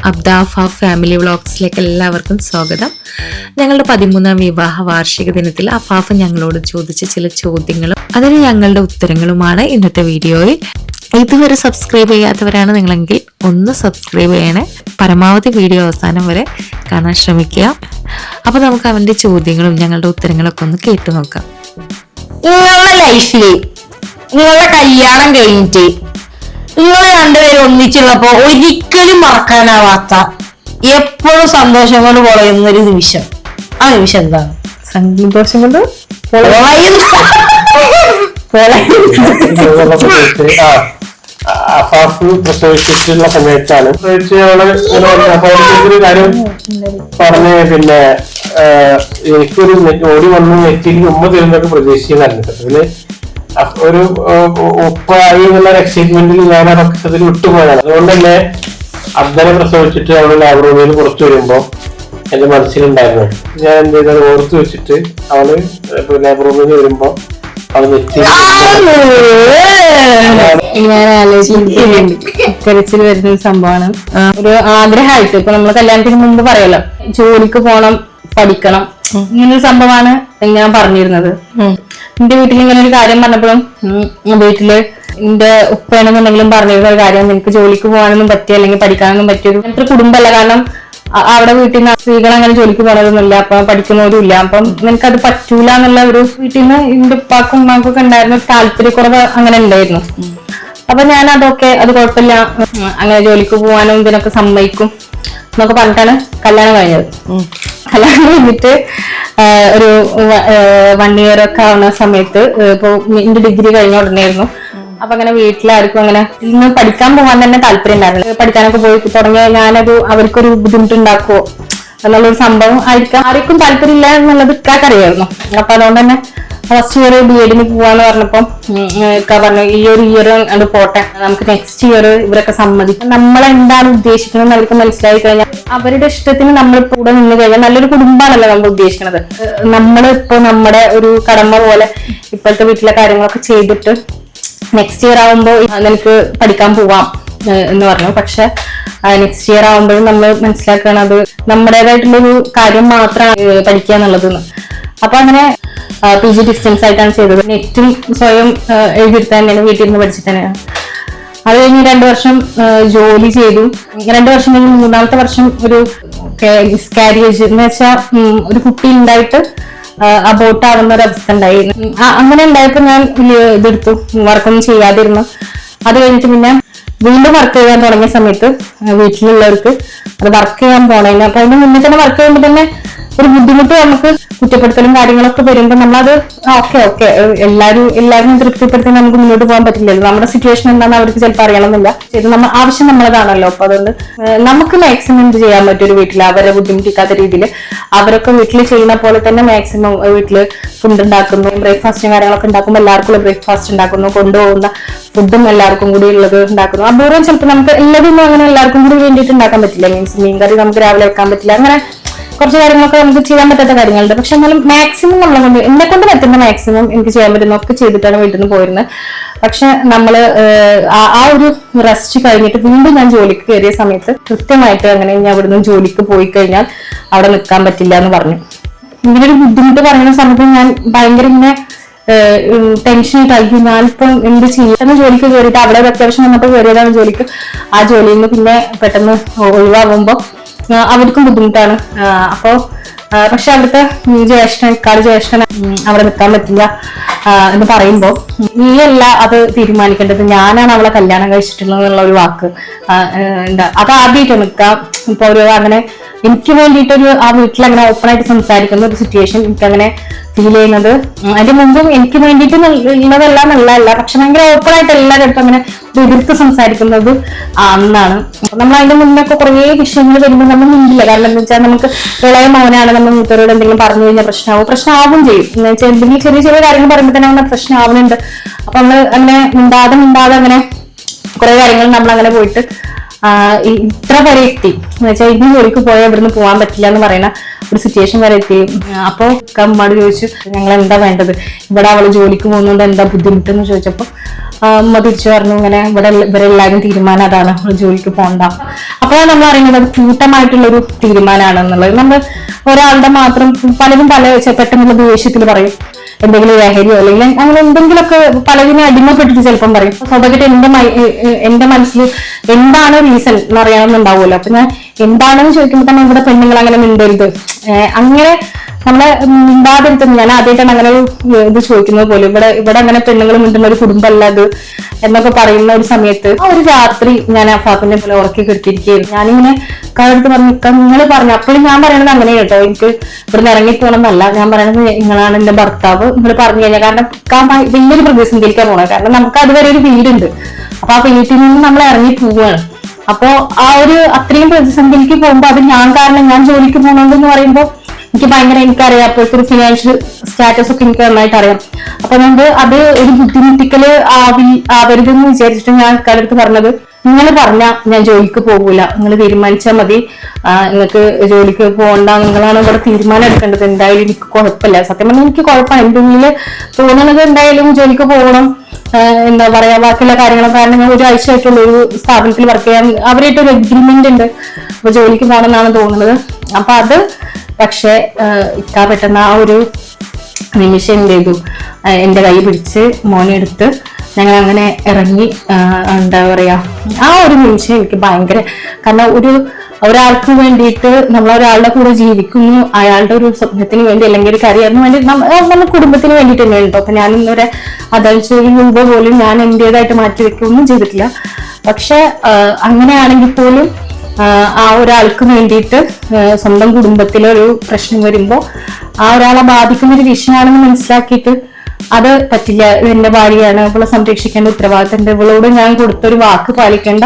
അബ്ദ Afaf family വ്ളോഗ്സിലേക്ക് എല്ലാവർക്കും സ്വാഗതം. ഞങ്ങളുടെ 13ാം വിവാഹ വാർഷിക ദിനത്തിൽ അഫാഫ് ഞങ്ങളോട് ചോദിച്ച ചില ചോദ്യങ്ങളും അതിന് ഞങ്ങളുടെ ഉത്തരങ്ങളുമാണ് ഇന്നത്തെ വീഡിയോയിൽ. ഇതുവരെ സബ്സ്ക്രൈബ് ചെയ്യാത്തവരാണ് നിങ്ങളെങ്കിൽ ഒന്ന് സബ്സ്ക്രൈബ് ചെയ്യണേ. പരമാവധി വീഡിയോ അവസാനം വരെ കാണാൻ ശ്രമിക്കുക. അപ്പൊ നമുക്ക് അവന്റെ ചോദ്യങ്ങളും ഞങ്ങളുടെ ഉത്തരങ്ങളൊക്കെ ഒന്ന് കേട്ടു നോക്കാം. നിങ്ങളുടെ ലൈഫില് നിങ്ങളുടെ കല്യാണം കഴിഞ്ഞിട്ട് നിങ്ങൾ രണ്ടുപേരും ഒന്നിച്ചുള്ളപ്പോ ഒരിക്കലും മറക്കാനാവാത്ത എപ്പോഴും സന്തോഷം കൊണ്ട് പൊളയുന്ന ഒരു നിമിഷം, ആ നിമിഷം എന്താണ്? സന്തോഷം കൊണ്ട് അഫാഫ് പ്രസവിച്ചിട്ടുള്ള സമയത്താണ് കാര്യം പറഞ്ഞ് പിന്നെ എനിക്കൊരു ഓടി വന്ന് നെറ്റിയിൽ ഉമ്മ തരുന്നൊക്കെ പ്രതീക്ഷിക്കുന്നതായിരുന്നു. അതില് ഒരു ഉപ്പായി എന്നുള്ള എക്സൈറ്റ്മെന്റിൽ ഞാൻ ആ പക്ഷത്തിൽ വിട്ടുപോയതാണ്. അതുകൊണ്ട് തന്നെ അബ്ദനെ പ്രസവിച്ചിട്ട് അവള് ലാബ് റൂമിൽ പുറത്തു വരുമ്പോ എന്റെ മനസ്സിലുണ്ടായിരുന്നു. ഞാൻ എന്ത് ചെയ്തത് ഓർത്ത് വെച്ചിട്ട് അവള് ലാബ് റൂമിൽ വരുമ്പോ അവൾ നെറ്റി ഞാൻ ആലോചിക്കുന്നുണ്ട്. കരച്ചിൽ വരുന്ന ഒരു സംഭവമാണ്. ഒരു ആഗ്രഹമായിട്ട് ഇപ്പൊ നമ്മള് കല്യാണത്തിന് മുമ്പ് പറയല്ലോ, ജോലിക്ക് പോണം, പഠിക്കണം, ഇങ്ങനൊരു സംഭവമാണ് ഞാൻ പറഞ്ഞിരുന്നത്. എന്റെ വീട്ടിൽ ഇങ്ങനെ ഒരു കാര്യം പറഞ്ഞപ്പോഴും വീട്ടില് എന്റെ ഉപ്പയാണെന്നുണ്ടെങ്കിലും പറഞ്ഞിരുന്ന ഒരു കാര്യം, എനിക്ക് ജോലിക്ക് പോകാനൊന്നും പറ്റിയ അല്ലെങ്കിൽ പഠിക്കാനൊന്നും പറ്റിയൊരു അങ്ങനത്തെ ഒരു കുടുംബമല്ല. കാരണം അവിടെ വീട്ടിൽ നിന്ന് സ്ത്രീകൾ അങ്ങനെ ജോലിക്ക് പോകണതൊന്നുമില്ല, അപ്പൊ പഠിക്കുന്നവരും ഇല്ല. അപ്പം നിനക്കത് പറ്റൂല എന്നുള്ള ഒരു വീട്ടിൽ നിന്ന് എന്റെ ഉപ്പാക്കും ഉമ്മാക്കും ഒക്കെ ഉണ്ടായിരുന്ന താല്പര്യക്കുറവ് അങ്ങനെ ഉണ്ടായിരുന്നു. അപ്പൊ ഞാൻ അതൊക്കെ അത് കുഴപ്പമില്ല, അങ്ങനെ ജോലിക്ക് പോകാനും ഇതിനൊക്കെ സമ്മതിക്കും എന്നൊക്കെ പറഞ്ഞിട്ടാണ് കല്യാണം കഴിഞ്ഞത്. കല്യാണം കഴിഞ്ഞിട്ട് ഒരു 1 year ഒക്കെ ആവുന്ന സമയത്ത് ഇപ്പൊ എന്റെ ഡിഗ്രി കഴിഞ്ഞ ഉടനെയായിരുന്നു. അപ്പൊ അങ്ങനെ വീട്ടിലാർക്കും അങ്ങനെ ഇന്ന് പഠിക്കാൻ പോകാൻ തന്നെ താല്പര്യം ഉണ്ടായിരുന്നു. പഠിക്കാനൊക്കെ പോയി തുടങ്ങിയ ഞാനത് അവർക്കൊരു ബുദ്ധിമുട്ടുണ്ടാക്കുവോ എന്നുള്ളൊരു സംഭവം ആർക്കും താല്പര്യമില്ല എന്നുള്ളത് അറിയായിരുന്നു. അപ്പൊ അതുകൊണ്ട് തന്നെ ഫസ്റ്റ് ഇയർ BEd പോവാന്ന് പറഞ്ഞപ്പോ പറഞ്ഞു, ഈ ഒരു ഇയർ അത് പോട്ടെ, നമുക്ക് നെക്സ്റ്റ് ഇയർ ഇവരൊക്കെ സമ്മതിക്കും, നമ്മളെന്താണ് ഉദ്ദേശിക്കുന്നത് അവർക്ക് മനസ്സിലായി കഴിഞ്ഞാൽ അവരുടെ ഇഷ്ടത്തിന് നമ്മളിപ്പോ കൂടെ നിന്ന് കഴിഞ്ഞാൽ നല്ലൊരു കുടുംബമാണല്ലോ നമ്മൾ ഉദ്ദേശിക്കുന്നത്. നമ്മളിപ്പോ നമ്മുടെ ഒരു കടമ പോലെ ഇപ്പോഴത്തെ വീട്ടിലെ കാര്യങ്ങളൊക്കെ ചെയ്തിട്ട് നെക്സ്റ്റ് ഇയർ ആവുമ്പോ നിനക്ക് പഠിക്കാൻ പോവാം എന്ന് പറഞ്ഞു. പക്ഷെ നെക്സ്റ്റ് ഇയർ ആവുമ്പോഴും നമ്മൾ മനസ്സിലാക്കണം അത് നമ്മുടേതായിട്ടുള്ളൊരു കാര്യം മാത്രമാണ് പഠിക്കുക എന്നുള്ളത്. അപ്പൊ അങ്ങനെ PG ഡിസ്റ്റൻസ് ആയിട്ടാണ് ചെയ്തത്. നെറ്റും സ്വയം എഴുതിയെടുത്ത് തന്നെയാണ്, വീട്ടിൽ നിന്ന് പഠിച്ചിട്ട് തന്നെയാണ്. അത് കഴിഞ്ഞ് 2 വർഷം ജോലി ചെയ്തു. 2 വർഷം കഴിഞ്ഞ് 3ാമത്തെ വർഷം ഒരു മിസ്കാരിയേജ് എന്ന് വെച്ചാൽ ഒരു കുട്ടി ഉണ്ടായിട്ട് അബോട്ട് ആവുന്ന ഒരു അവസ്ഥ ഉണ്ടായി. അങ്ങനെ ഉണ്ടായപ്പോ ഞാൻ ഇതെടുത്തു, വർക്കൊന്നും ചെയ്യാതിരുന്നു. അത് കഴിഞ്ഞിട്ട് പിന്നെ വീണ്ടും വർക്ക് ചെയ്യാൻ തുടങ്ങിയ സമയത്ത് വീട്ടിലുള്ളവർക്ക് അത് വർക്ക് ചെയ്യാൻ പോണേന്, അപ്പൊ അതിന് മുന്നേ തന്നെ വർക്ക് ചെയ്യുമ്പോൾ തന്നെ ഒരു ബുദ്ധിമുട്ട്, നമുക്ക് കുറ്റപ്പെടുത്തലും കാര്യങ്ങളൊക്കെ വരുമ്പോൾ നമ്മളത് ഓക്കെ എല്ലാവരും തൃപ്തിപ്പെടുത്തി നമുക്ക് മുന്നോട്ട് പോകാൻ പറ്റില്ലല്ലോ. നമ്മുടെ സിറ്റുവേഷൻ എന്താണെന്ന് അവർക്ക് ചിലപ്പോൾ അറിയണമെന്നില്ല. ഇത് നമ്മൾ ആവശ്യം നമ്മളതാണല്ലോ. അപ്പൊ അതുകൊണ്ട് നമുക്ക് മാക്സിമം എന്ത് ചെയ്യാൻ പറ്റും, ഒരു വീട്ടിൽ അവരെ ബുദ്ധിമുട്ടിക്കാത്ത രീതിയിൽ അവരൊക്കെ വീട്ടിൽ ചെയ്യുന്ന പോലെ തന്നെ മാക്സിമം വീട്ടില് ഫുഡ് ഉണ്ടാക്കുന്നു, ബ്രേക്ക്ഫാസ്റ്റും കാര്യങ്ങളൊക്കെ ഉണ്ടാക്കുമ്പോൾ എല്ലാവർക്കും ബ്രേക്ക്ഫാസ്റ്റ് ഉണ്ടാക്കുന്നു, കൊണ്ടുപോകുന്ന ഫുഡും എല്ലാവർക്കും കൂടി ഉള്ളത് ഉണ്ടാക്കുന്നു. അപൂർവം ചിലപ്പോൾ നമുക്ക് എല്ലാവരും അങ്ങനെ എല്ലാവർക്കും കൂടി വേണ്ടിയിട്ട് ഉണ്ടാക്കാൻ പറ്റില്ല. മീൻസ് മീൻകറി നമുക്ക് രാവിലെ വെക്കാൻ പറ്റില്ല. അങ്ങനെ കുറച്ച് കാര്യങ്ങളൊക്കെ നമുക്ക് ചെയ്യാൻ പറ്റാത്ത കാര്യങ്ങളുണ്ട്. പക്ഷെ എന്നാലും മാക്സിമം നമ്മളെ കൊണ്ട് എന്നെ കൊണ്ട് പറ്റുന്ന മാക്സിമം എനിക്ക് ചെയ്യാൻ പറ്റുന്ന ഒക്കെ ചെയ്തിട്ടാണ് വീട്ടിൽ നിന്ന് പോയിരുന്നത്. പക്ഷെ നമ്മള് ആ ഒരു റെസ്റ്റ് കഴിഞ്ഞിട്ട് വീണ്ടും ഞാൻ ജോലിക്ക് കയറിയ സമയത്ത് കൃത്യമായിട്ട് അങ്ങനെ ഞാൻ ഇവിടുന്ന് ജോലിക്ക് പോയി കഴിഞ്ഞാൽ അവിടെ നിൽക്കാൻ പറ്റില്ല എന്ന് പറഞ്ഞു. ഇങ്ങനെ ഒരു ബുദ്ധിമുട്ട് പറയുന്ന സമയത്ത് ഞാൻ ഭയങ്കര ഇങ്ങനെ ടെൻഷനായിട്ട് ആയിരിക്കും. ഞാനിപ്പം എന്ത് ചെയ്യുന്ന ജോലിക്ക് കയറിയിട്ട് അവിടെ ഒരു അത്യാവശ്യം വന്നപ്പോൾ കയറിയതാണ് ജോലിക്ക്. ആ ജോലിയിൽ നിന്ന് പിന്നെ പെട്ടെന്ന് ഒഴിവാകുമ്പോ അവർക്കും ബുദ്ധിമുട്ടാണ്. അപ്പോ പക്ഷെ അവിടുത്തെ ജ്യേഷ്ഠൻ അവിടെ നിൽക്കാൻ പറ്റില്ല എന്ന് പറയുമ്പോ നീയല്ല അത് തീരുമാനിക്കേണ്ടത്, ഞാനാണ് അവളെ കല്യാണം കഴിച്ചിട്ടുള്ളത് എന്നുള്ള ഒരു വാക്ക് അത് ആദ്യമായിട്ട് നിൽക്കാം. ഇപ്പൊ ഒരു അങ്ങനെ എനിക്ക് വേണ്ടിയിട്ടൊരു ആ വീട്ടിൽ അങ്ങനെ ഓപ്പൺ ആയിട്ട് സംസാരിക്കുന്ന ഒരു സിറ്റുവേഷൻ എനിക്ക് അങ്ങനെ ഫീൽ ചെയ്യുന്നത്. അതിന്റെ മുമ്പും എനിക്ക് വേണ്ടിയിട്ട് ഉള്ളതല്ല എന്നുള്ളതല്ല, പക്ഷെ ഭയങ്കര ഓപ്പൺ ആയിട്ട് എല്ലാവരുടെ അടുത്തും അങ്ങനെ എതിർത്ത് സംസാരിക്കുന്നത് അന്നാണ്. നമ്മൾ അതിന്റെ മുന്നൊക്കെ കുറെ വിഷയങ്ങൾ വരുമ്പോൾ നമ്മൾ മിണ്ടില്ല. കാരണം എന്താ വെച്ചാൽ നമുക്ക് ഇളയ മൗനാണ്, നമ്മൾ മൂത്തവരോട് എന്തെങ്കിലും പറഞ്ഞു കഴിഞ്ഞാൽ പ്രശ്നമാവും ചെയ്യും. എന്ന് വെച്ചാൽ എന്തെങ്കിലും ചെറിയ ചെറിയ കാര്യങ്ങൾ പറയുമ്പോൾ തന്നെ അങ്ങനെ പ്രശ്നമാവുന്നുണ്ട്. അപ്പൊ നമ്മള് അങ്ങനെ മിണ്ടാതെ അങ്ങനെ കുറെ കാര്യങ്ങൾ നമ്മൾ അങ്ങനെ പോയിട്ട് ഇത്ര വരെ എത്തി എന്ന് വെച്ചാൽ ഇനി ജോലിക്ക് പോയാൽ ഇവിടുന്ന് പോകാൻ പറ്റില്ല എന്ന് പറയുന്ന ഒരു സിറ്റുവേഷൻ വരെ എത്തി. അപ്പോൾ അമ്മയോട് ചോദിച്ചു ഞങ്ങൾ എന്താ വേണ്ടത്, ഇവിടെ അവള് ജോലിക്ക് പോകുന്നതുകൊണ്ട് എന്താ ബുദ്ധിമുട്ടെന്ന് ചോദിച്ചപ്പോൾ അമ്മ തിരിച്ചു പറഞ്ഞു ഇങ്ങനെ ഇവരെല്ലാവരും തീരുമാനം അതാണ്, ജോലിക്ക് പോകണ്ട. അപ്പോഴാണ് നമ്മൾ അറിയുന്നത് അത് കൂട്ടമായിട്ടുള്ളൊരു തീരുമാനമാണെന്നുള്ളത്. നമ്മൾ ഒരാളുടെ മാത്രം പലരും പല പെട്ടെന്നുള്ള ദേഷ്യത്തിൽ പറയും എന്തെങ്കിലും ലഹരിയോ അല്ലെങ്കിൽ അങ്ങനെ എന്തെങ്കിലുമൊക്കെ പലതിനെ അടിമപ്പെട്ടിട്ട് ചിലപ്പം പറയും. സ്വാഭാവികമായിട്ട് എന്റെ മനസ്സിൽ എന്താണ് റീസൺ എന്നറിയാമെന്നുണ്ടാവുമല്ലോ. അപ്പൊ ഞാൻ എന്താണെന്ന് ചോദിക്കുമ്പോൾ തന്നെ ഇവിടെ പെണ്ണുങ്ങൾ അങ്ങനെ മിണ്ടരുത്, അങ്ങനെ നമ്മളെ മിണ്ടാതിരുത്ത്. ഞാൻ ആദ്യമായിട്ടാണ് അങ്ങനെ ഒരു ഇത് ചോദിക്കുന്നത് പോലും. ഇവിടെ അങ്ങനെ പെണ്ണുങ്ങൾ മിണ്ടുന്ന ഒരു കുടുംബമല്ല അത് എന്നൊക്കെ പറയുന്ന ഒരു സമയത്ത് ആ ഒരു രാത്രി ഞാൻ ആ ഫാഫിന്റെ പോലെ ഉറക്കി കെടുത്തിരിക്കുകയായിരുന്നു. ഞാനിങ്ങനെ കാലത്ത് പറഞ്ഞു നിങ്ങൾ പറഞ്ഞു. അപ്പോഴും ഞാൻ പറയണത് അങ്ങനെ കേട്ടോ, എനിക്ക് ഇവിടുന്ന് ഇറങ്ങിപ്പോകണം എന്നല്ല ഞാൻ പറയണത്, നിങ്ങളാണ് എന്റെ ഭർത്താവ് നിങ്ങൾ പറഞ്ഞു കഴിഞ്ഞാൽ. കാരണം വലിയൊരു പ്രതിസന്ധിയിലേക്കാണ് പോണത്. കാരണം നമുക്ക് അതുവരെ ഒരു വീടുണ്ട്. അപ്പൊ ആ വീട്ടിൽ നിന്ന് നമ്മൾ ഇറങ്ങി പോവുകയാണ്. അപ്പോ ആ ഒരു അത്രയും പ്രതിസന്ധിയിലേക്ക് പോകുമ്പോൾ അത് ഞാൻ കാരണം ഞാൻ ജോലിക്ക് പോകണമെന്ന് പറയുമ്പോൾ എനിക്ക് ഭയങ്കര എനിക്കറിയാം അപ്പോഴത്തെ ഒരു ഫിനാൻഷ്യൽ സ്റ്റാറ്റസ് ഒക്കെ എനിക്ക് നന്നായിട്ട് അറിയാം. അപ്പൊ നമുക്ക് അത് ഒരു ബുദ്ധിമുട്ടിക്കല് ആവരുതെന്ന് വിചാരിച്ചിട്ട് ഞാൻ ഇക്കാലത്ത് പറഞ്ഞത് നിങ്ങൾ പറഞ്ഞാൽ ഞാൻ ജോലിക്ക് പോകൂല, നിങ്ങൾ തീരുമാനിച്ചാൽ മതി, നിങ്ങൾക്ക് ജോലിക്ക് പോകണ്ട, നിങ്ങളാണ് ഇവിടെ തീരുമാനം എടുക്കേണ്ടത്. എന്തായാലും എനിക്ക് കുഴപ്പമില്ല, സത്യം പറഞ്ഞാൽ എനിക്ക് കുഴപ്പമില്ല. എന്തെങ്കിലും തോന്നുന്നത് എന്തായാലും ജോലിക്ക് പോകണം, എന്താ പറയാ ബാക്കിയുള്ള കാര്യങ്ങളും. കാരണം ഞാൻ ഒരാഴ്ചയായിട്ടുള്ള ഒരു സ്ഥാപനത്തിൽ വർക്ക് ചെയ്യാൻ അവരായിട്ട് ഒരു എഗ്രിമെന്റ് ഉണ്ട്, അപ്പൊ ജോലിക്ക് പോകണം എന്നാണ് തോന്നുന്നത്. അപ്പൊ അത് പക്ഷെ ഇക്കാ പെട്ടെന്ന് ആ ഒരു നിമിഷം എന്ത് ചെയ്തു, എന്റെ കൈ പിടിച്ച് മോനെ എടുത്ത് ഞങ്ങൾ അങ്ങനെ ഇറങ്ങി. എന്താ പറയാ ആ ഒരു നിമിഷം എനിക്ക് ഭയങ്കര, കാരണം ഒരാൾക്ക് വേണ്ടിയിട്ട് നമ്മൾ ഒരാളുടെ കൂടെ ജീവിക്കുന്നു, അയാളുടെ ഒരു സ്വപ്നത്തിന് വേണ്ടി അല്ലെങ്കിൽ ഒരു കരിയറിന് വേണ്ടി നമ്മുടെ കുടുംബത്തിന് വേണ്ടിയിട്ട് തന്നെ ഉണ്ടോ. അപ്പൊ ഞാൻ ഇന്നൊരു അതാഴ്ചയിൽ മുമ്പ് പോലും ഞാൻ എന്റേതായിട്ട് മാറ്റി വെക്കുകയൊന്നും ചെയ്തിട്ടില്ല. പക്ഷെ അങ്ങനെയാണെങ്കിൽ പോലും ആ ഒരാൾക്ക് വേണ്ടിയിട്ട് സ്വന്തം കുടുംബത്തിലൊരു പ്രശ്നം വരുമ്പോൾ ആ ഒരാളെ ബാധിക്കുന്ന ഒരു വിഷയമാണെന്ന് മനസ്സിലാക്കിയിട്ട് അത് പറ്റില്ല, എന്റെ ഭാര്യയാണ്, ഇവളെ സംരക്ഷിക്കേണ്ട ഉത്തരവാദിത്തം, ഇവളോട് ഞാൻ കൊടുത്തൊരു വാക്ക് പാലിക്കേണ്ട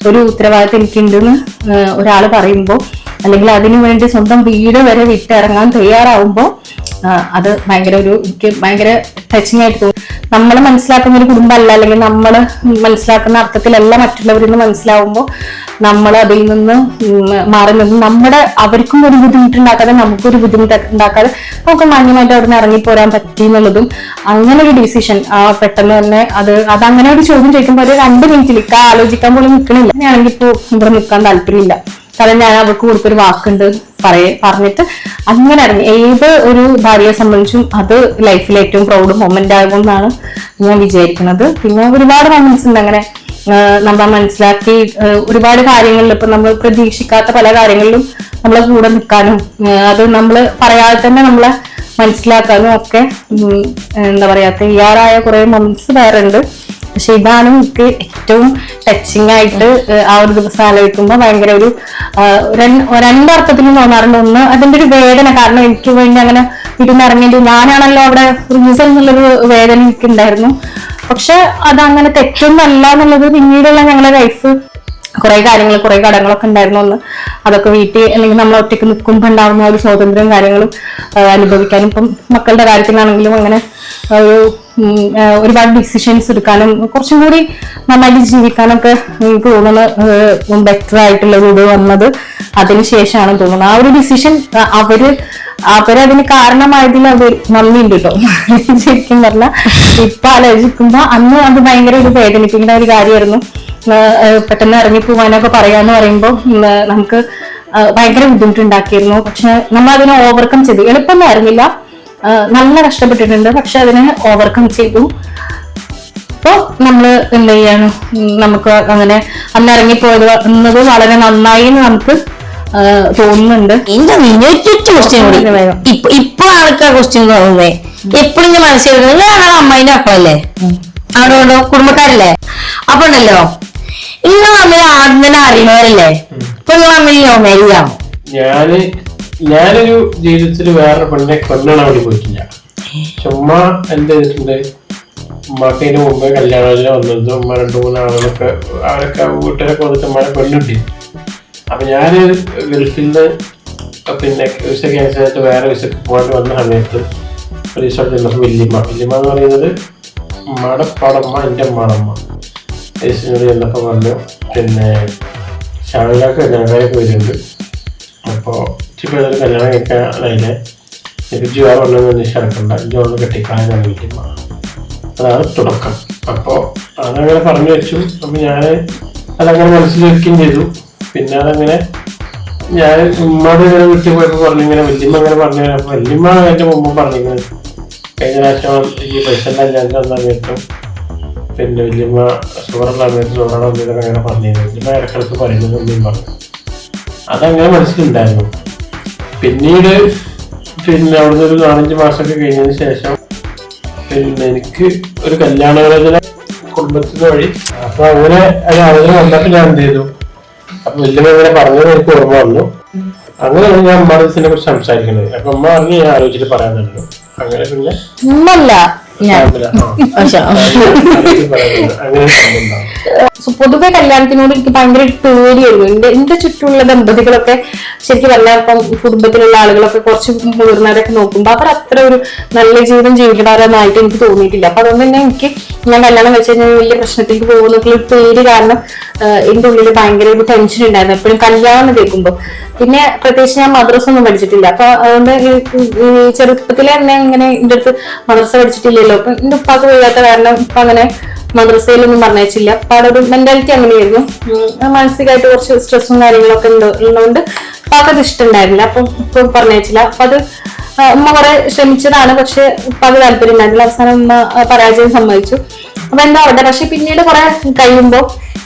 ഒരു ഉത്തരവാദിത്തം എനിക്കുണ്ടെന്ന് ഒരാൾ പറയുമ്പോൾ, അല്ലെങ്കിൽ അതിനു വേണ്ടി സ്വന്തം വീട് വരെ വിട്ടിറങ്ങാൻ തയ്യാറാവുമ്പോൾ അത് എനിക്ക് ഭയങ്കര ടച്ചിങ് ആയിട്ട് തോന്നും. നമ്മൾ മനസ്സിലാക്കുന്ന ഒരു കുടുംബമല്ല, അല്ലെങ്കിൽ നമ്മൾ മനസ്സിലാക്കുന്ന അർത്ഥത്തിലല്ല മറ്റുള്ളവരെന്ന് മനസ്സിലാവുമ്പോൾ നമ്മൾ അതിൽ നിന്ന് മാറി നിന്ന് അവർക്കും ഒരു ബുദ്ധിമുട്ടുണ്ടാക്കാതെ നമുക്കൊരു ബുദ്ധിമുട്ടുണ്ടാക്കാതെ നമുക്ക് മാന്യമായിട്ട് അവിടെ നിന്ന് ഇറങ്ങിപ്പോരാൻ പറ്റി എന്നുള്ളതും അങ്ങനെ ഒരു ഡിസിഷൻ പെട്ടെന്ന് തന്നെ അതങ്ങനെ ഒരു ചോദ്യം ചോദിക്കുമ്പോൾ ഒരു 2 മിനിറ്റിൽ ആലോചിക്കാൻ പോലും നിൽക്കണില്ല. ഞാനാണെങ്കിൽ ഇപ്പോൾ ഇവിടെ നിൽക്കാൻ താല്പര്യമില്ല, കാരണം ഞാൻ അവർക്ക് കൊടുത്തൊരു വാക്കുണ്ട് പറഞ്ഞിട്ട് അങ്ങനെ ഇറങ്ങി. ഏത് ഒരു ഭാര്യയെ സംബന്ധിച്ചും അത് ലൈഫിൽ ഏറ്റവും പ്രൗഡ് മൊമെന്റ് ആകുമെന്നാണ് ഞാൻ വിചാരിക്കുന്നത്. പിന്നെ ഒരുപാട് മൊമെന്റ്സ് ഉണ്ട് അങ്ങനെ നമ്മൾ മനസ്സിലാക്കി ഒരുപാട് കാര്യങ്ങളിൽ. ഇപ്പൊ നമ്മൾ പ്രതീക്ഷിക്കാത്ത പല കാര്യങ്ങളിലും നമ്മളെ കൂടെ നിൽക്കാനും അത് നമ്മൾ പറയാതെ തന്നെ നമ്മളെ മനസ്സിലാക്കാനും ഒക്കെ എന്താ പറയാ തയ്യാറായ കുറെ മൊമെന്റ്സ് വേറെ ഉണ്ട്. പക്ഷെ ഇതാണ് എനിക്ക് ഏറ്റവും ടച്ചിങ് ആയിട്ട് ആ ഒരു ദിവസം ആലോചിക്കുമ്പോൾ ഭയങ്കര ഒരു രണ്ടർത്ഥത്തിലും തോന്നാറുണ്ട്. ഒന്ന് അതിന്റെ ഒരു വേദന, കാരണം എനിക്ക് വേണ്ടി അങ്ങനെ വീട്ടിൽ നിന്ന് ഇറങ്ങേണ്ടി ഞാനാണല്ലോ അവിടെ റീസൺ എന്നുള്ളൊരു വേദന എനിക്കുണ്ടായിരുന്നു. പക്ഷെ അതങ്ങനെ തെറ്റൊന്നല്ല എന്നുള്ളത് പിന്നീടുള്ള ഞങ്ങളുടെ ലൈഫ് കുറെ കാര്യങ്ങൾ കുറെ കടങ്ങളൊക്കെ ഉണ്ടായിരുന്നു. ഒന്ന് അതൊക്കെ വീട്ടിൽ അല്ലെങ്കിൽ നമ്മൾ ഒറ്റയ്ക്ക് നിൽക്കുമ്പോൾ ഉണ്ടാവുന്ന ഒരു സ്വാതന്ത്ര്യം കാര്യങ്ങളും അനുഭവിക്കാനും, ഇപ്പം മക്കളുടെ കാര്യത്തിലാണെങ്കിലും അങ്ങനെ ഒരുപാട് ഡിസിഷൻസ് എടുക്കാനും കുറച്ചും കൂടി നന്നായിട്ട് ജീവിക്കാനൊക്കെ എനിക്ക് തോന്നുന്നത് ബെറ്റർ ആയിട്ടുള്ള ഒരു ഇത് വന്നത് അതിനുശേഷമാണ് തോന്നുന്നത്. ആ ഒരു ഡിസിഷൻ അവരതിന് കാരണമായതിൽ അവർ നന്ദിയുണ്ട് കേട്ടോ. ശരിക്കും പറഞ്ഞാൽ ഇപ്പൊ ആലോചിക്കുമ്പോ അന്ന് അത് ഭയങ്കര ഒരു വേദനിപ്പിക്കുന്ന ഒരു കാര്യമായിരുന്നു. പെട്ടെന്ന് ഇറങ്ങിപ്പോവാനൊക്കെ പറയാന്ന് പറയുമ്പോൾ നമുക്ക് ഭയങ്കര ബുദ്ധിമുട്ടുണ്ടാക്കിയിരുന്നു. പക്ഷെ നമ്മൾ അതിനെ ഓവർകം ചെയ്തു. എളുപ്പമൊന്നും ആയിരുന്നില്ല, നല്ല കഷ്ടപ്പെട്ടിട്ടുണ്ട്, പക്ഷെ അതിനെ ഓവർകം ചെയ്തു. അപ്പൊ നമ്മള് എന്ത് ചെയ്യാണ്, നമുക്ക് അങ്ങനെ അന്ന് ഇറങ്ങിപ്പോയത് എന്നത് വളരെ നന്നായി എന്ന് നമുക്ക് തോന്നുന്നുണ്ട്. ഇപ്പൊ ആൾക്കാർ ക്വസ്റ്റ്യൻ തോന്നുന്നേ എപ്പോഴും ഞാൻ മനസ്സിലാക്കുന്നത് നിങ്ങളാണ് അമ്മായിന്റെ മക്കളല്ലേ, അവിടെ കുടുംബക്കാരല്ലേ, അപ്പൊ ഉണ്ടല്ലോ നിങ്ങൾ തമ്മിൽ ആദ്യം തന്നെ അറിയുന്നവരല്ലേ, ഇപ്പൊ നിങ്ങൾ തമ്മിൽ ലവ് മാരേജ് ആണോ? ഞാനൊരു ജീവിതത്തിൽ വേറെ പെണ്ണെ കൊണ്ടാണ് അവിടെ പോയിട്ടില്ല. ചുമ്മാ എന്ത് ചെയ്തിട്ടുണ്ട്, ഉമ്മാക്കതിന് മുമ്പേ കല്യാണത്തിന് വന്നത് ഉമ്മ 2-3 ആളുകളൊക്കെ അവരൊക്കെ വീട്ടിലൊക്കെ വന്നിട്ട് ഉമ്മാനെ പെണ്ണിട്ടി. അപ്പൊ ഞാന് ഗൾഫിൽ നിന്ന് പിന്നെ വിസ ക്യാൻസൽ ആയിട്ട് വേറെ വിസക്ക് പോയിട്ട് വന്ന സമയത്ത് റിസോർട്ട് ചെന്നപ്പോൾ വല്യമ്മ എന്ന് പറയുന്നത് ഉമ്മയുടെ പാടമ്മ, എൻ്റെ ഉമ്മാടമ്മ. ചെന്നപ്പോൾ പറഞ്ഞു പിന്നെ ഷാമിലൊക്കെ കല്യാണക്കാരൊക്കെ വരുന്നുണ്ട്. അപ്പോൾ ഇച്ചിപ്പോൾ ഏതായാലും കല്യാണം കഴിക്കാനായില്ലേ, എനിക്ക് ജീവാർ വന്നത് അന്വേഷിച്ച് നടക്കണ്ട, ഇജ്ജ് വന്ന് കെട്ടിക്കാനാണ് വീട്ടിൽ. അതാണ് തുടക്കം. അപ്പോൾ അതങ്ങനെ പറഞ്ഞു വെച്ചു. അപ്പം ഞാൻ അതങ്ങനെ മനസ്സിൽ വെക്കുകയും ചെയ്തു. പിന്നെ അതങ്ങനെ ഞാൻ ഉമ്മയുടെ ഇങ്ങനെ വീട്ടിൽ പോയപ്പോൾ പറഞ്ഞിങ്ങനെ വല്യമ്മ അങ്ങനെ പറഞ്ഞു. അപ്പോൾ വല്യമ്മ എൻ്റെ മുമ്പ് പറഞ്ഞിങ്ങനെ കഴിഞ്ഞ പ്രാവശ്യം ഈ പൈസ എല്ലാം തന്ന സമയത്തും പിന്നെ വല്യമ്മ ഷുഗറുള്ള സമയത്ത് ഷുഗറുടെ എന്തെങ്കിലും അങ്ങനെ പറഞ്ഞിരുന്നു. വല്യമ്മ ഇടക്കിടക്ക് പറയുന്നത് എന്തെങ്കിലും പറഞ്ഞു. അതങ്ങനെ മനസ്സിലുണ്ടായിരുന്നു. പിന്നീട് പിന്നെ അവിടുന്ന് ഒരു 4-5 മാസമൊക്കെ കഴിഞ്ഞതിന് ശേഷം പിന്നെ എനിക്ക് ഒരു കല്യാണാലോചന കുടുംബത്തിന് വഴി. അപ്പൊ അങ്ങനെ ഒരു ആലോചന വന്നപ്പോൾ ഞാൻ എന്ത് ചെയ്തു, അപ്പൊ വല്യമ്മ ഇങ്ങനെ പറഞ്ഞത് എനിക്ക് ഓർമ്മ വന്നു. അങ്ങനെയാണ് ഞാൻ അമ്മയുടെ ഇതിനെ കുറിച്ച് സംസാരിക്കുന്നത്. അപ്പൊ അമ്മ പറഞ്ഞ് ഞാൻ ആലോചിച്ചിട്ട് പറയാൻ തന്നു. അങ്ങനെ പിന്നെ ഉമ്മല്ല ഞാൻ പൊതുവെ കല്യാണത്തിനോട് എനിക്ക് ഭയങ്കര പേടിയായിരുന്നു. എന്റെ ചുറ്റുമുള്ള ദമ്പതികളൊക്കെ ശരിക്കും പറഞ്ഞാൽ ഇപ്പം കുടുംബത്തിലുള്ള ആളുകളൊക്കെ കുറച്ച് മുതിർന്നവരൊക്കെ നോക്കുമ്പോൾ അവർ അത്ര ഒരു നല്ല ജീവിതം ജീവിക്കണമെന്നായിട്ട് എനിക്ക് തോന്നിയിട്ടില്ല. അപ്പൊ അതുകൊണ്ട് തന്നെ ഞാൻ കല്യാണം വെച്ച് കഴിഞ്ഞാൽ വലിയ പ്രശ്നത്തിലേക്ക് പോകുന്നൊക്കെ ഒരു പേടി കാരണം എന്റെ ഉള്ളിൽ ഭയങ്കര ഒരു ടെൻഷൻ ഉണ്ടായിരുന്നു എപ്പോഴും കല്യാണം കേൾക്കുമ്പോൾ. പിന്നെ പ്രത്യേകിച്ച് ഞാൻ മദ്രസ ഒന്നും പഠിച്ചിട്ടില്ല. അപ്പൊ അതുകൊണ്ട് ചെറുപ്പത്തിലെ തന്നെ ഇങ്ങനെ എന്റെ അടുത്ത് മദ്രസ പഠിച്ചിട്ടില്ലല്ലോ. അപ്പൊ എന്റെ ഉപ്പാക്ക് വയ്യാത്ത കാരണം ഇപ്പൊ അങ്ങനെ മദ്രസയിലൊന്നും പറഞ്ഞയച്ചില്ല. അപ്പൊ അവിടെ ഒരു മെന്റാലിറ്റി അങ്ങനെയായിരുന്നു. മാനസികമായിട്ട് കുറച്ച് സ്ട്രെസ്സും കാര്യങ്ങളൊക്കെ ഉള്ളതുകൊണ്ട് ഉപ്പാക്ക് അത് ഇഷ്ടമുണ്ടായിരുന്നില്ല. അപ്പൊ ഇപ്പൊ പറഞ്ഞയച്ചില്ല. അപ്പൊ അത് ഉമ്മ കുറെ ശ്രമിച്ചതാണ്, പക്ഷെ ഉപ്പാക്ക് താല്പര്യം ഉണ്ടായിരുന്നില്ല. അവസാനം ഉമ്മ പരാജയം സമ്മതിച്ചു. അപ്പൊ എന്താ അവിടെ. പക്ഷെ പിന്നീട് കുറെ കഴിയുമ്പോ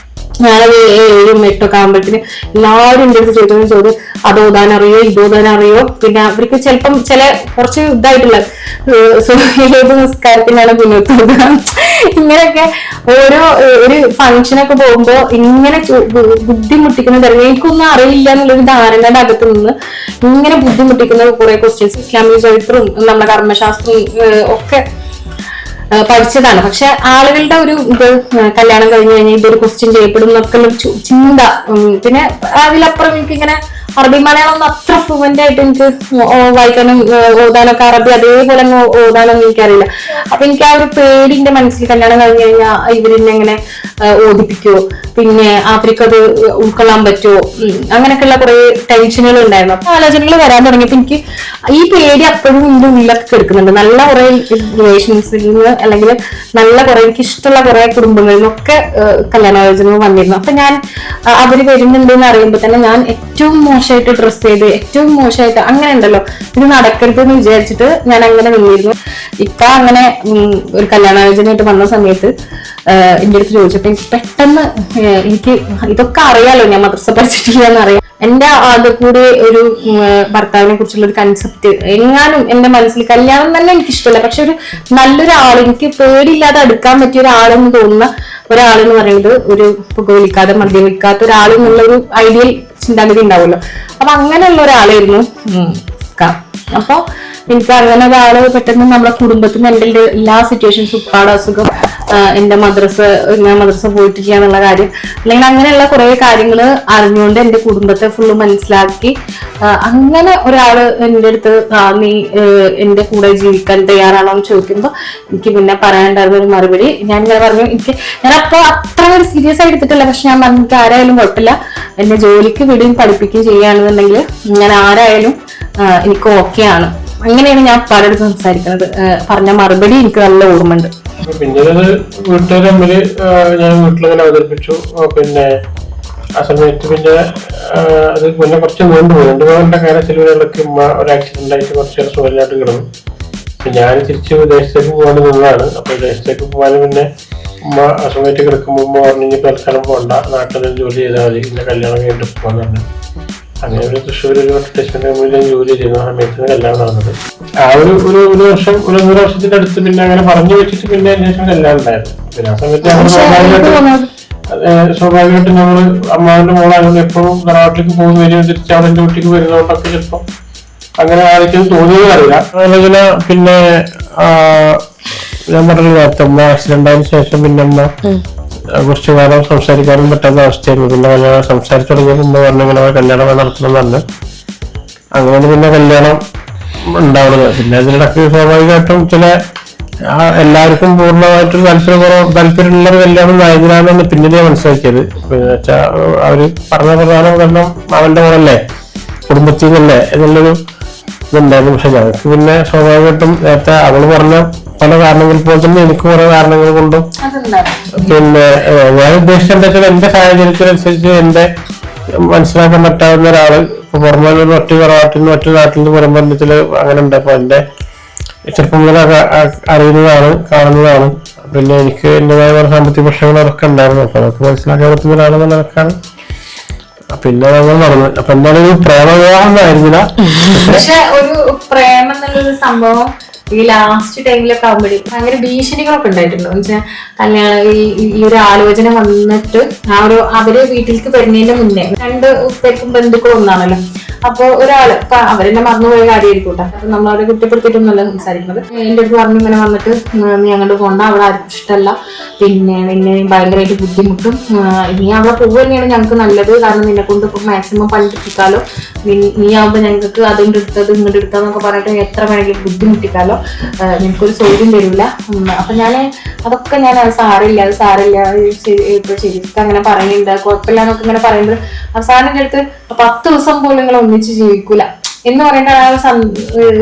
ഞാനത് 7-8 ആകുമ്പോഴത്തേന് എല്ലാവരും എന്റെ അടുത്ത് ചോദിച്ചു അത് ഓതാനറിയോ ഇത് ഓതാനറിയോ. പിന്നെ അവർക്ക് ചിലപ്പം ചില കുറച്ച് ഇതായിട്ടുള്ള ഏത് നിസ്കാരത്തിനാണ് പിന്നോട്ട് ഇങ്ങനെയൊക്കെ ഓരോ ഒരു ഫംഗ്ഷനൊക്കെ പോകുമ്പോ ഇങ്ങനെ ബുദ്ധിമുട്ടിക്കുന്ന തരം എനിക്കൊന്നും അറിയില്ല എന്നുള്ളൊരു ധാരണയുടെ അകത്ത് നിന്ന് ഇങ്ങനെ ബുദ്ധിമുട്ടിക്കുന്ന കുറെ ക്വസ്റ്റ്യൻസ് ഇസ്ലാമിക ചരിത്രവും നമ്മുടെ കർമ്മശാസ്ത്രവും ഒക്കെ പഠിച്ചതാണ്. പക്ഷെ ആളുകളുടെ ഒരു ഇത് കല്യാണം കഴിഞ്ഞ് കഴിഞ്ഞാൽ ഇതൊരു ക്വസ്റ്റ്യൻ ചെയ്യപ്പെടും എന്നൊക്കെ ഒരു ചിന്ത. പിന്നെ അതിലപ്പുറം എനിക്കിങ്ങനെ അറബി മലയാളം അത്ര ഫ്ലുവന്റ് ആയിട്ട് എനിക്ക് വായിക്കാനും ഓതാനൊക്കെ അറബി അതേപോലെ ഓതാനൊന്നും എനിക്കറിയില്ല. അപ്പൊ എനിക്ക് ആ ഒരു പേടിന്റെ മനസ്സിൽ കല്യാണം കഴിഞ്ഞ് കഴിഞ്ഞാൽ ഇവരെന്നെ എങ്ങനെ ഓദിപ്പിക്കുവോ, പിന്നെ അവർക്ക് അത് ഉൾക്കൊള്ളാൻ പറ്റുമോ, അങ്ങനെയൊക്കെയുള്ള കുറെ ടെൻഷനുകൾ ഉണ്ടായിരുന്നു. അപ്പൊ ആലോചനകൾ വരാൻ തുടങ്ങിയപ്പോ എനിക്ക് ഈ പേടി അപ്പോഴും എന്റെ ഉള്ളിലൊക്കെ കിടക്കുന്നുണ്ട്. നല്ല കുറെ റിലേഷൻസിൽ നിന്ന് അല്ലെങ്കിൽ നല്ല കുറെ എനിക്ക് ഇഷ്ടമുള്ള കുറെ കുടുംബങ്ങളിൽ നിന്നൊക്കെ കല്യാണാലോചനകൾ വന്നിരുന്നു. അപ്പൊ ഞാൻ അവര് വരുന്നുണ്ടെന്ന് അറിയുമ്പോൾ തന്നെ ഞാൻ ഏറ്റവും മോശമായിട്ട് ഡ്രസ് ചെയ്ത് ഏറ്റവും മോശമായിട്ട് അങ്ങനെ ഉണ്ടല്ലോ ഇത് നടക്കരുത് എന്ന് വിചാരിച്ചിട്ട് ഞാൻ അങ്ങനെ നിന്നിരുന്നു. ഇപ്പൊ അങ്ങനെ ഒരു കല്യാണാലോചനയായിട്ട് വന്ന സമയത്ത് എന്റെ അടുത്ത് ചോദിച്ചപ്പോ എനിക്ക് പെട്ടെന്ന് എനിക്ക് ഇതൊക്കെ അറിയാലോ, ഞാൻ മദ്രസ പഠിച്ചിട്ടില്ല എന്നറിയാം. എന്റെ ആകെ കൂടി ഒരു ഭർത്താവിനെ കുറിച്ചുള്ള ഒരു കൺസെപ്റ്റ് എങ്ങാനും എന്റെ മനസ്സിൽ കല്യാണം തന്നെ എനിക്ക് ഇഷ്ടമല്ല, പക്ഷെ ഒരു നല്ലൊരാൾ എനിക്ക് പേടിയില്ലാതെ അടുക്കാൻ പറ്റിയ ഒരാളെന്ന് തോന്നുന്ന ഒരാളെന്ന് പറയുന്നത് ഒരു പുകവലിക്കാതെ മദ്യപിക്കാത്ത ഒരാളെന്നുള്ള ഒരു ഐഡിയൽ ചിന്താഗതി ഉണ്ടാവുമല്ലോ. അപ്പൊ അങ്ങനെയുള്ള ഒരാളായിരുന്നു. അപ്പൊ എനിക്ക് അങ്ങനെ ഒരാള് പെട്ടെന്ന് നമ്മുടെ കുടുംബത്തിന് എന്റെ എല്ലാ സിറ്റുവേഷൻസും ഉപ്പാട് അസുഖം, എന്റെ ഞാൻ മദ്രസ പോയിട്ടില്ല എന്നുള്ള കാര്യം, അല്ലെങ്കിൽ അങ്ങനെയുള്ള കുറെ കാര്യങ്ങൾ അറിഞ്ഞുകൊണ്ട് എന്റെ കുടുംബത്തെ ഫുള്ള് മനസ്സിലാക്കി അങ്ങനെ ഒരാള് എന്റെ അടുത്ത് നീ എന്റെ കൂടെ ജീവിക്കാൻ തയ്യാറാണോ എന്ന് ചോദിക്കുമ്പോ എനിക്ക് പിന്നെ പറയാനുണ്ടായിരുന്ന ഒരു മറുപടി ഞാൻ ഇങ്ങനെ പറഞ്ഞു. ഞാനപ്പോ അത്ര ഒരു സീരിയസ് ആയി എടുത്തിട്ടില്ല. പക്ഷെ ഞാൻ പറഞ്ഞു എനിക്ക് ആരായാലും കുഴപ്പമില്ല, എന്നെ ജോലിക്ക് വിടുകയും പഠിപ്പിക്കുകയും ചെയ്യുകയാണെന്നുണ്ടെങ്കിൽ ഞാൻ ആരായാലും എനിക്ക് ഓക്കെ ആണ്. അങ്ങനെയാണ് ഞാൻ പലരും സംസാരിക്കുന്നത്. പറഞ്ഞ മറുപടി എനിക്ക് നല്ല ഓർമ്മയുണ്ട്. പിന്നീട് വീട്ടുകാർ തമ്മില് ഞാൻ വീട്ടിലിങ്ങനെ അവതരിപ്പിച്ചു. പിന്നെ ആ സമയത്ത് പിന്നെ അത് പിന്നെ കുറച്ച് നീണ്ടുപോയി. 2 മകളുടെ കാര്യം ചിലവരൊക്കെ ഒരു ആക്സിഡന്റ് ആയിട്ട് കുറച്ച് സുഖമായിട്ട് കിടന്നു. ഞാൻ തിരിച്ച് വിദേശത്തേക്ക് പോകാൻ നിന്നതാണ്. അപ്പൊ വിദേശത്തേക്ക് പോകാൻ പിന്നെ ഉമ്മ അസുഖമായിട്ട് കിടക്കുമ്പോൾ ഉമ്മ പറഞ്ഞു തൽക്കാലം പോകണ്ട, നാട്ടിൽ ജോലി ചെയ്താൽ മതി, പിന്നെ കല്യാണം കഴിഞ്ഞിട്ട് പോകാന്ന് പറഞ്ഞു. അങ്ങനെ ഒരു തൃശ്ശൂർ ഒരു അഡ്വർടൈസ്മെന്റ് കമ്പനിയിൽ ഞാൻ ജോലി ചെയ്യുന്ന സമയത്ത് കല്യാണം നടന്നത്. ആ ഒരു വർഷം 1.5 വർഷത്തിന്റെ അടുത്ത് പിന്നെ അങ്ങനെ പറഞ്ഞു വെച്ചിട്ട് പിന്നെ അന്വേഷണം കല്യാണം ഉണ്ടായിരുന്നു. പിന്നെ ആ സമയത്ത് സ്വാഭാവികമായിട്ടും ഞങ്ങള് അമ്മാവിന്റെ മോളായതുകൊണ്ട് എപ്പോഴും തറവാട്ടിലേക്ക് പോകുന്ന വരും തിരിച്ച് അവിടെ എന്റെ വീട്ടിലേക്ക് വരുന്നതുകൊണ്ടൊക്കെ ചിലപ്പോൾ അങ്ങനെ ആർക്കും തോന്നിയത് അറിയില്ല. ആലോചന പിന്നെ ഞാൻ പറഞ്ഞ നേരത്തെ അമ്മ ആക്സിഡന്റ് ആയതിനു ശേഷം പിന്നെ അമ്മ കുറച്ചു കാലം സംസാരിക്കാനും പറ്റാത്ത അവസ്ഥയായിരുന്നു. പിന്നെ കല്യാണം സംസാരിച്ചു തുടങ്ങിയപ്പോൾ ഉമ്മ പറഞ്ഞു ഇങ്ങനെ കല്യാണം നടത്തണം എന്ന് പറഞ്ഞു. അങ്ങനെയാണ് പിന്നെ കല്യാണം ഉണ്ടാവുന്നത്. പിന്നെ അതിനിടയ്ക്ക് സ്വാഭാവികമായിട്ടും ചില എല്ലാവർക്കും പൂർണ്ണമായിട്ടൊരു താല്പര്യമുള്ള ഒരു കല്യാണം നായകനാണെന്ന് പിന്നീട് ഞാൻ മനസ്സിലാക്കിയത്. പിന്നെ വെച്ചാൽ അവര് പറഞ്ഞ പ്രധാന കാരണം അവന്റെ മോളല്ലേ, കുടുംബത്തിൽ നിന്നല്ലേ എന്നുള്ളൊരു ഇതുണ്ടായിരുന്നു. പക്ഷെ ഞങ്ങൾക്ക് പിന്നെ സ്വാഭാവികമായിട്ടും നേരത്തെ അവള് പറഞ്ഞ പല കാരണങ്ങൾ പോലെ തന്നെ എനിക്ക് കുറെ കാരണങ്ങൾ കൊണ്ടും പിന്നെ ഞാൻ ഉദ്ദേശിച്ച എന്താ വെച്ചാൽ എന്റെ സാഹചര്യത്തിനനുസരിച്ച് എന്റെ മനസ്സിലാക്കാൻ പറ്റാവുന്ന ഒരാള് ഇപ്പൊ പുറമെ ഒറ്റ തറവാട്ടിൽ നിന്ന് ഒറ്റ നാട്ടിൽ നിന്ന് പുറംബന്ധത്തില് അങ്ങനെ ഉണ്ട്. അപ്പൊ എന്റെ ചെറുപ്പം മുതൽ അറിയുന്നതാണ്, കാണുന്നതാണ്. പിന്നെ എനിക്ക് എന്റേതായ പല സാമ്പത്തിക പ്രശ്നങ്ങളൊക്കെ ഉണ്ടായിരുന്നു. അപ്പൊ അതൊക്കെ മനസ്സിലാക്കാൻ പറ്റുന്ന ഒരാളെന്ന് നിലക്കാണ് പിന്നെ നമ്മൾ നടന്നു. അപ്പൊ എന്തായാലും ഒരു പ്രേമവിവാഹം ആയിരുന്നില്ല. പക്ഷെ ഒരു പ്രേമം എന്നുള്ളൊരു സംഭവം ഈ ലാസ്റ്റ് ടൈമിലൊക്കെ ആകുമ്പോഴേ ഭയങ്കര ഭീഷണികളൊക്കെ ഉണ്ടായിട്ടുണ്ട്. എന്ന് വെച്ചാൽ കല്യാണം ഈ ഒരു ആലോചന വന്നിട്ട് അവര് വീട്ടിലേക്ക് വരുന്നതിന്റെ മുന്നേ രണ്ട് പേർക്കും ബന്ധുക്കൾ ഒന്നാണല്ലോ. അപ്പൊ ഒരാള് ഇപ്പൊ അവരെന്നെ മറന്നുപോയ കാര്യമായിരിക്കും കേട്ടോ. അപ്പൊ നമ്മൾ അവരെ കുറ്റപ്പെടുത്തിയിട്ടൊന്നുമല്ല സംസാരിക്കുന്നത്. എന്റെ അടുത്ത് പറഞ്ഞു ഇങ്ങനെ വന്നിട്ട് നീ അങ്ങോട്ട് പോണ്ട, അവിടെ ആർക്കും ഇഷ്ടമല്ല, പിന്നെ നിന്നെ ഭയങ്കരമായിട്ട് ബുദ്ധിമുട്ടും, നീ അവിടെ പോവുക തന്നെയാണ് ഞങ്ങൾക്ക് നല്ലത്, കാരണം നിന്നെ കൊണ്ട് മാക്സിമം പഠിപ്പിക്കാലോ, നീ ആവുമ്പോ ഞങ്ങൾക്ക് അതുകൊണ്ട് എടുത്തത് ഇങ്ങോട്ട് എടുക്കാന്നൊക്കെ പറഞ്ഞിട്ട് എത്ര വേണമെങ്കിലും ബുദ്ധിമുട്ടിക്കാലോ, ഞങ്ങൾക്കൊരു സൗകര്യം തരില്ല. അപ്പൊ അതൊക്കെ ഞാൻ അത് സാരില്ല ഇപ്പൊ ശരിക്കും അങ്ങനെ പറയുന്നുണ്ട്, കുഴപ്പമില്ല എന്നൊക്കെ ഇങ്ങനെ പറയുമ്പോൾ അവസാനം എന്റെ അടുത്ത് 10 ദിവസം പോലും നിങ്ങൾ ഒന്നിച്ച് ജീവിക്കൂല എന്ന് പറഞ്ഞിട്ടാണ്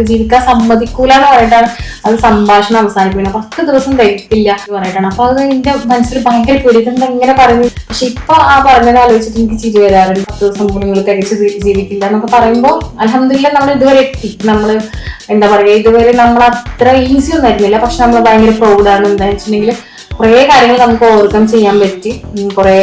ജീവിക്കാൻ സമ്മതിക്കൂല എന്ന് പറഞ്ഞിട്ടാണ് അത് സംഭാഷണം അവസാനിപ്പിക്കുന്നത്. 10 ദിവസം കഴിക്കില്ല എന്ന് പറഞ്ഞിട്ടാണ്. അപ്പൊ അത് എന്റെ മനസ്സിൽ ഭയങ്കര പേടിക്കുന്നത് ഇങ്ങനെ പറഞ്ഞു. പക്ഷെ ഇപ്പൊ ആ പറഞ്ഞത് ആലോചിച്ചിട്ട് എനിക്ക് ചിരി വരാറുണ്ട്. 10 ദിവസം പോലും നിങ്ങൾ തികച്ച് ജീവിക്കില്ല എന്നൊക്കെ പറയുമ്പോൾ അൽഹംദുലില്ലാ നമ്മൾ ഇതുവരെ എത്തി. നമ്മള് എന്താ പറയാ, ഇതുവരെ നമ്മൾ അത്ര ഈസി ഒന്നും ആയിരുന്നില്ല. പക്ഷെ നമ്മൾ ഭയങ്കര പ്രൗഡാണ്. എന്താ വെച്ചിട്ടുണ്ടെങ്കിൽ കുറെ കാര്യങ്ങൾ നമുക്ക് ഓവർകം ചെയ്യാൻ പറ്റി. കുറെ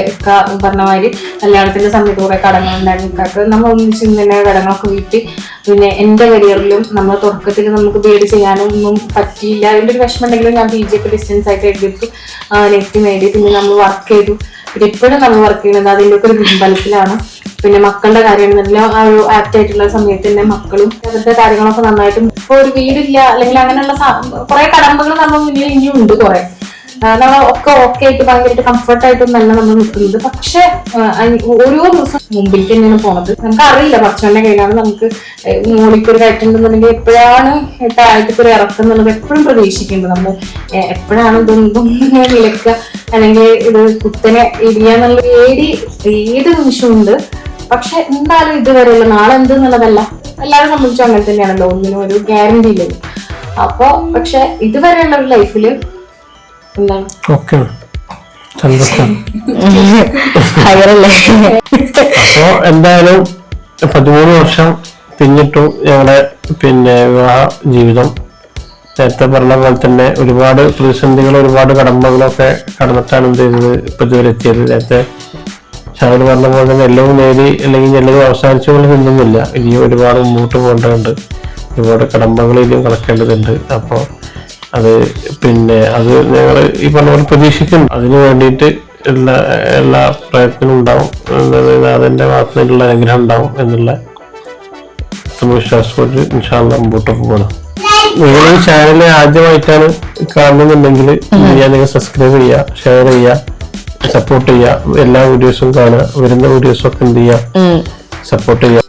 പറഞ്ഞ മാതിരി കല്യാണത്തിന്റെ സമയത്ത് കുറെ കടങ്ങൾ ഉണ്ടായിരുന്നു. നമ്മൾ ഒന്നിച്ച് തന്നെ കടങ്ങളൊക്കെ വീട്ടി. പിന്നെ എന്റെ കരിയറിലും നമ്മൾ തുടക്കത്തിൽ നമുക്ക് ബേഡ് ചെയ്യാനും ഒന്നും പറ്റിയില്ല. അതിന്റെ ഒരു വിഷമം ഉണ്ടെങ്കിലും ഞാൻ PG ഒക്കെ ഡിസ്റ്റൻസ് ആയിട്ട് എഴുതിയിട്ട് നെറ്റ് നേടി. പിന്നെ നമ്മൾ വർക്ക് ചെയ്തു. പിന്നെ ഇപ്പോഴും നമ്മൾ വർക്ക് ചെയ്യുന്നത് അതിന്റെ ഒക്കെ ഒരു പിൻബലത്തിലാണ്. പിന്നെ മക്കളുടെ കാര്യമാണെന്നെല്ലാം ആ ഒരു ആപ്റ്റ് ആയിട്ടുള്ള സമയത്ത് തന്നെ മക്കളും അവരുടെ കാര്യങ്ങളൊക്കെ നന്നായിട്ടും ഇപ്പൊ ഒരു വീടില്ല അല്ലെങ്കിൽ അങ്ങനെയുള്ള കുറെ കടമ്പകൾ നമ്മൾ മുന്നിൽ ഇനിയും ഉണ്ട്. കുറെ നമ്മൾ ഒക്കെ ഓക്കെ ആയിട്ട് ഭയങ്കരമായിട്ട് കംഫർട്ടായിട്ടൊന്നല്ല നമ്മൾ നിൽക്കുന്നത്. പക്ഷെ ഓരോ ദിവസം മുമ്പിൽ തന്നെയാണ് പോണത്. നമുക്ക് അറിയില്ല ഭക്ഷണന്റെ കയ്യിലാണ്. നമുക്ക് മോളിക്കൊരു കയറ്റുണ്ടെന്നുണ്ടെങ്കിൽ എപ്പോഴാണ് താഴത്തേക്ക് ഒരു ഇറക്കം എന്നുള്ളത് എപ്പോഴും പ്രതീക്ഷിക്കുന്നത്. നമ്മൾ എപ്പോഴാണ് ഇതൊന്നും നിലക്കുക അല്ലെങ്കിൽ ഇത് കുത്തനെ ഇടിയാന്നുള്ള ഏത് നിമിഷവും ഉണ്ട്. പക്ഷെ എന്തായാലും ഇതുവരെയുള്ള നാളെ എന്ത് എന്നുള്ളതല്ല. എല്ലാവരും സംബന്ധിച്ചും അങ്ങനെ തന്നെയാണല്ലോ, ഒന്നിനും ഒരു ഗ്യാരണ്ടി ഇല്ലല്ലോ. അപ്പൊ പക്ഷെ ഇതുവരെയുള്ള ഒരു ലൈഫില് എന്താണ് ഓക്കെ സന്തോഷം. അപ്പോ എന്തായാലും 13 വർഷം പിന്നിട്ടും ഞങ്ങളുടെ പിന്നെ വിവാഹ ജീവിതം നേരത്തെ പറഞ്ഞ പോലെ തന്നെ ഒരുപാട് പ്രതിസന്ധികളും ഒരുപാട് കടമ്പകളൊക്കെ കടന്നിട്ടാണ് എന്ത് ചെയ്തത് ഇപ്പൊ ഇതുവരെ എത്തിയത്. നേരത്തെ ഷാവൽ പറഞ്ഞ പോലെ തന്നെ എല്ലാം നേടി അല്ലെങ്കിൽ എല്ലാം അവസാനിച്ചു പോലെ നിന്നുന്നില്ല. ഇനിയും ഒരുപാട് മുമ്പോട്ട് പോകേണ്ടതുണ്ട്, ഒരുപാട് കടമ്പകൾ ഇനിയും കടക്കേണ്ടതുണ്ട്. അപ്പോൾ അത് പിന്നെ അത് ഞങ്ങൾ ഈ പറഞ്ഞ പോലെ പ്രതീക്ഷിക്കുന്നു. അതിനു വേണ്ടിയിട്ട് എല്ലാ പ്രയത്നവും ഉണ്ടാവും. അതിന്റെ ഭാഗത്തു നിന്നുള്ള അനുഗ്രഹം ഉണ്ടാവും എന്നുള്ള വിശ്വാസത്തോട് ഇൻഷാ അല്ലാഹ് മുമ്പോട്ട് പോകണം. നിങ്ങൾ ഈ ചാനൽ ആദ്യമായിട്ടാണ് കാണുന്നുണ്ടെങ്കിൽ നിങ്ങൾ സബ്സ്ക്രൈബ് ചെയ്യുക, ഷെയർ ചെയ്യുക, സപ്പോർട്ട് ചെയ്യുക. എല്ലാ വീഡിയോസും കാണുക, വരുന്ന വീഡിയോസൊക്കെ എന്ത് ചെയ്യുക, സപ്പോർട്ട് ചെയ്യുക.